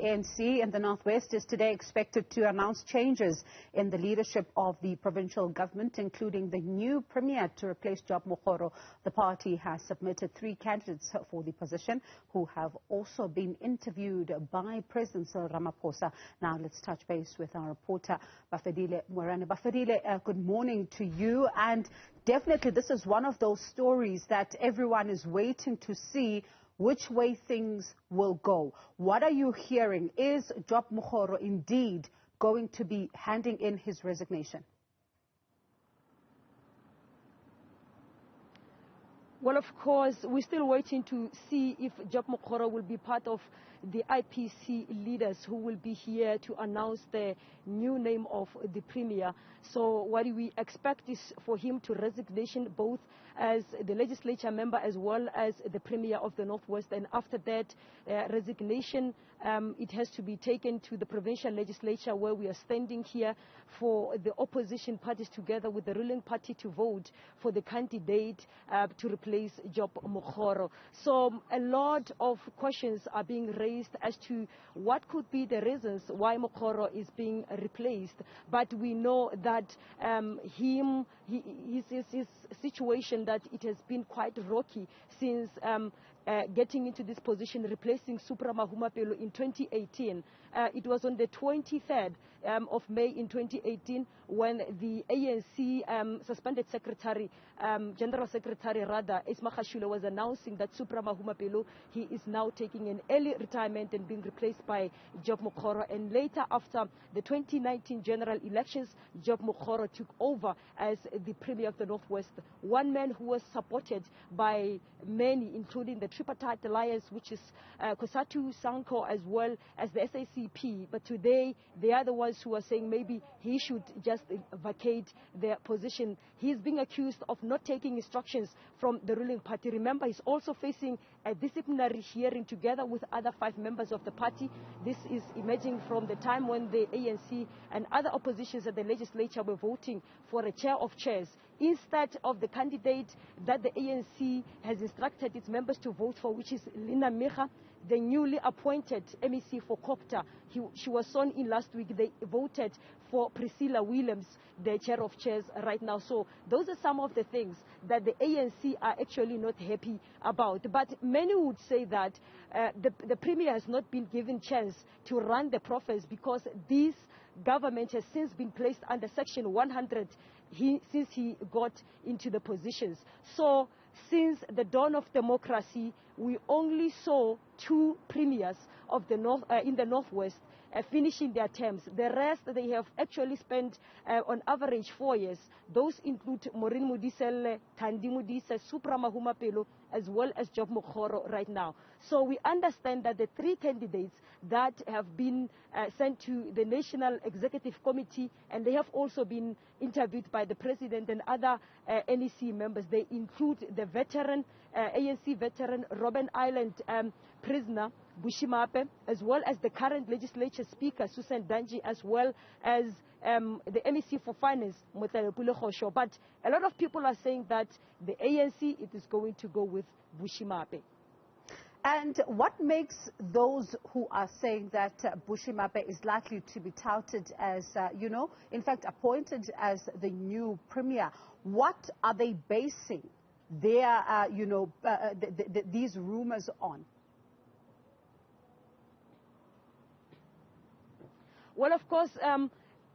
ANC in the Northwest is today expected to announce changes in the leadership of the provincial government, including the new premier to replace Job Mokgoro. The party has submitted 3 candidates for the position who have also been interviewed by President Cyril Ramaphosa. Now let's touch base with our reporter, Bafedile Moerane. Bafedile, good morning to you. And definitely this is one of those stories that everyone is waiting to see which way things will go. What are you hearing? Is Job Mokgoro indeed going to be handing in his resignation? Well, of course, we're still waiting to see if Job Mokgoro will be part of the IPC leaders who will be here to announce the new name of the premier. So what we expect is for him to resignation both as the legislature member as well as the premier of the Northwest. And after that resignation, it has to be taken to the provincial legislature, where we are standing here for the opposition parties together with the ruling party to vote for the candidate to replace Job Mokgoro. So a lot of questions are being raised as to what could be the reasons why Mokgoro is being replaced. But we know that his situation, that it has been quite rocky since getting into this position, replacing Supra Mahumapelo in 2018. It was on the 23rd of May in 2018 when the ANC suspended secretary, General Secretary rather, Isma Khashule, was announcing that Supra Mahumapelo, he is now taking an early retirement and being replaced by Job Mokgoro. And later, after the 2019 general elections, Job Mokgoro took over as the Premier of the Northwest. One man who was supported by many, including the Tripartite Alliance, which is Kosatu Sanko as well as the SACP. But today, they are the ones who are saying maybe he should just vacate their position. He is being accused of not taking instructions from the ruling party. Remember, he's also facing a disciplinary hearing together with other 5 members of the party. This is emerging from the time when the ANC and other oppositions at the legislature were voting for a chair of chairs instead of the candidate that the ANC has instructed its members to vote for, which is Lina Micha, the newly appointed MEC for Copta. She was sworn in last week. They voted for Priscilla Williams, the chair of chairs right now. So those are some of the things that the ANC are actually not happy about. But many would say that the premier has not been given chance to run the province because this government has since been placed under Section 100 since he got into the positions. So since the dawn of democracy, we only saw 2 premiers of the in the Northwest finishing their terms. The rest, they have actually spent on average 4 years. Those include Maureen Modiselle, Thandi Modise, Supra Mahumapelo, as well as Job Mokgoro right now. So we understand that the 3 candidates that have been sent to the National Executive Committee, and they have also been interviewed by the President and other NEC members, they include the veteran, ANC veteran, Robben Island prisoner, Bushimape, as well as the current legislature speaker, Susan Danji, as well as the MEC for Finance, Mothalepule Khosho. But a lot of people are saying that the ANC, it is going to go with Bushimape. And what makes those who are saying that Bushimape is likely to be touted as, in fact, appointed as the new premier? What are they basing their, these rumors on? Well, of course,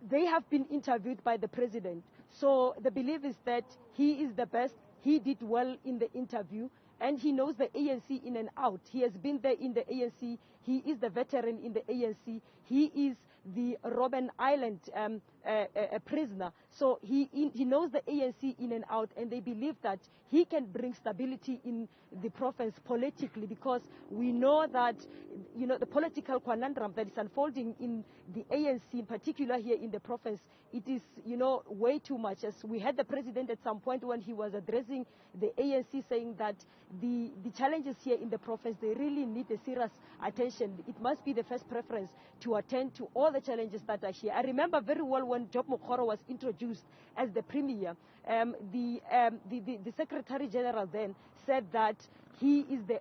they have been interviewed by the president. So the belief is that he is the best. He did well in the interview, and he knows the ANC in and out. He has been there in the ANC. He is the veteran in the ANC. He is the Robben Island a prisoner. So he knows the ANC in and out, and they believe that he can bring stability in the province politically, because we know that, the political conundrum that is unfolding in the ANC, in particular here in the province, it is, way too much. As we had the president at some point when he was addressing the ANC saying that the challenges here in the province, they really need a serious attention mentioned, it must be the first preference to attend to all the challenges that are here. I remember very well when Job Mokgoro was introduced as the Premier, the Secretary General then said that he is the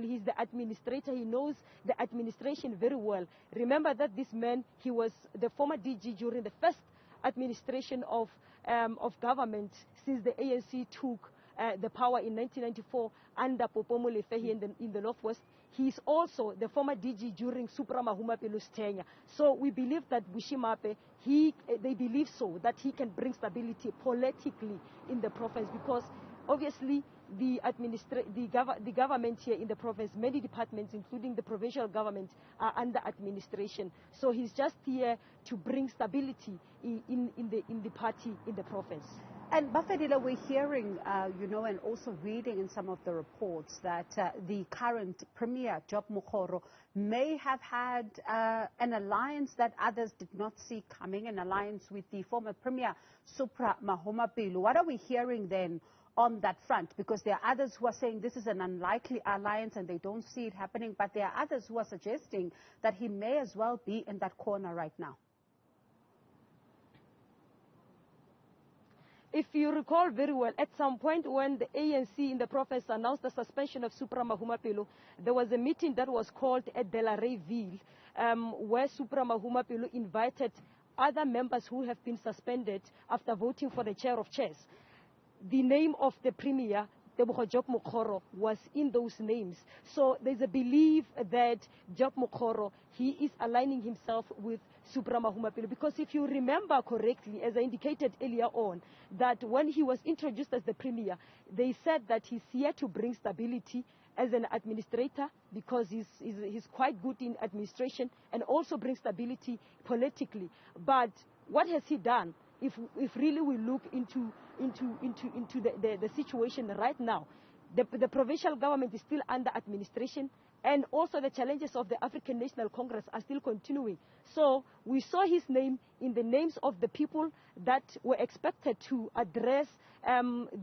he's the administrator. He knows the administration very well. Remember that this man, he was the former DG during the first administration of government since the ANC took the power in 1994 under Popo Molefe here in the Northwest. He's also the former DG during Supra Mahumapelo's tenure. So we believe that Bushimape, they believe so, that he can bring stability politically in the province, because obviously the government here in the province, many departments, including the provincial government, are under administration. So he's just here to bring stability in the party in the province. And Bafedile, we're hearing, and also reading in some of the reports that the current Premier, Job Mokgoro, may have had an alliance that others did not see coming, an alliance with the former Premier, Supra Mahumapelo. What are we hearing then on that front? Because there are others who are saying this is an unlikely alliance and they don't see it happening, but there are others who are suggesting that he may as well be in that corner right now. If you recall very well, at some point when the ANC in the province announced the suspension of Supra Mahumapelo, there was a meeting that was called at Delareyville, where Supra Mahumapelo invited other members who have been suspended after voting for the chair of chairs. The name of the Premier, Job Mokgoro, was in those names. So there's a belief that Job Mokgoro, he is aligning himself with Supra Mahumapelo. Because if you remember correctly, as I indicated earlier on, that when he was introduced as the Premier, they said that he's here to bring stability as an administrator, because he's quite good in administration, and also bring stability politically. But what has he done? If really we look into the situation right now, the provincial government is still under administration, and also the challenges of the African National Congress are still continuing. So we saw his name in the names of the people that were expected to address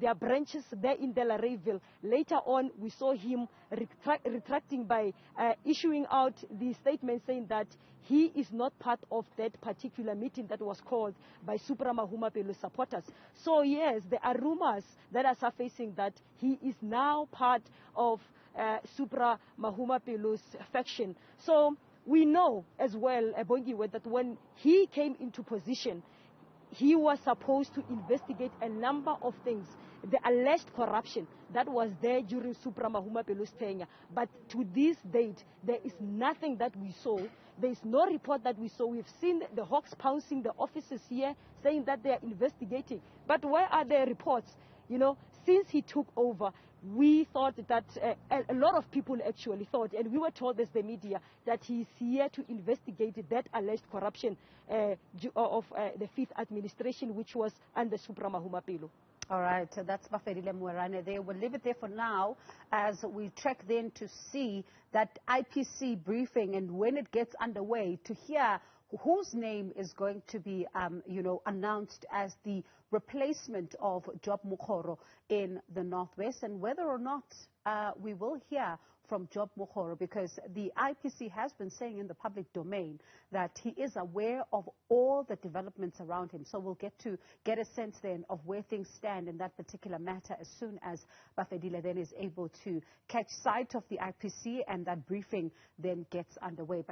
their branches there in Delareyville. Later on, we saw him retracting by issuing out the statement saying that he is not part of that particular meeting that was called by Supra Mahumapelo supporters. So yes, there are rumors that are surfacing that he is now part of Supra Mahumapelo's faction. So we know as well, Bongiwe, that when he came into position, he was supposed to investigate a number of things, the alleged corruption that was there during Supra Mahumapelo's tenure. But to this date, there is nothing that we saw. There is no report that we saw. We've seen the hawks pouncing the officers here, saying that they are investigating. But where are the reports? Since he took over, we thought that a lot of people actually thought, and we were told as the media, that he's here to investigate that alleged corruption of the fifth administration, which was under Supra Mahumapelo. All right, so that's Bafedile Moerane there. We'll leave it there for now as we check then to see that IPC briefing, and when it gets underway, to hear whose name is going to be, announced as the replacement of Job Mokgoro in the Northwest, and whether or not we will hear from Job Mokgoro, because the IPC has been saying in the public domain that he is aware of all the developments around him. So we'll get a sense then of where things stand in that particular matter as soon as Bafedile then is able to catch sight of the IPC and that briefing then gets underway.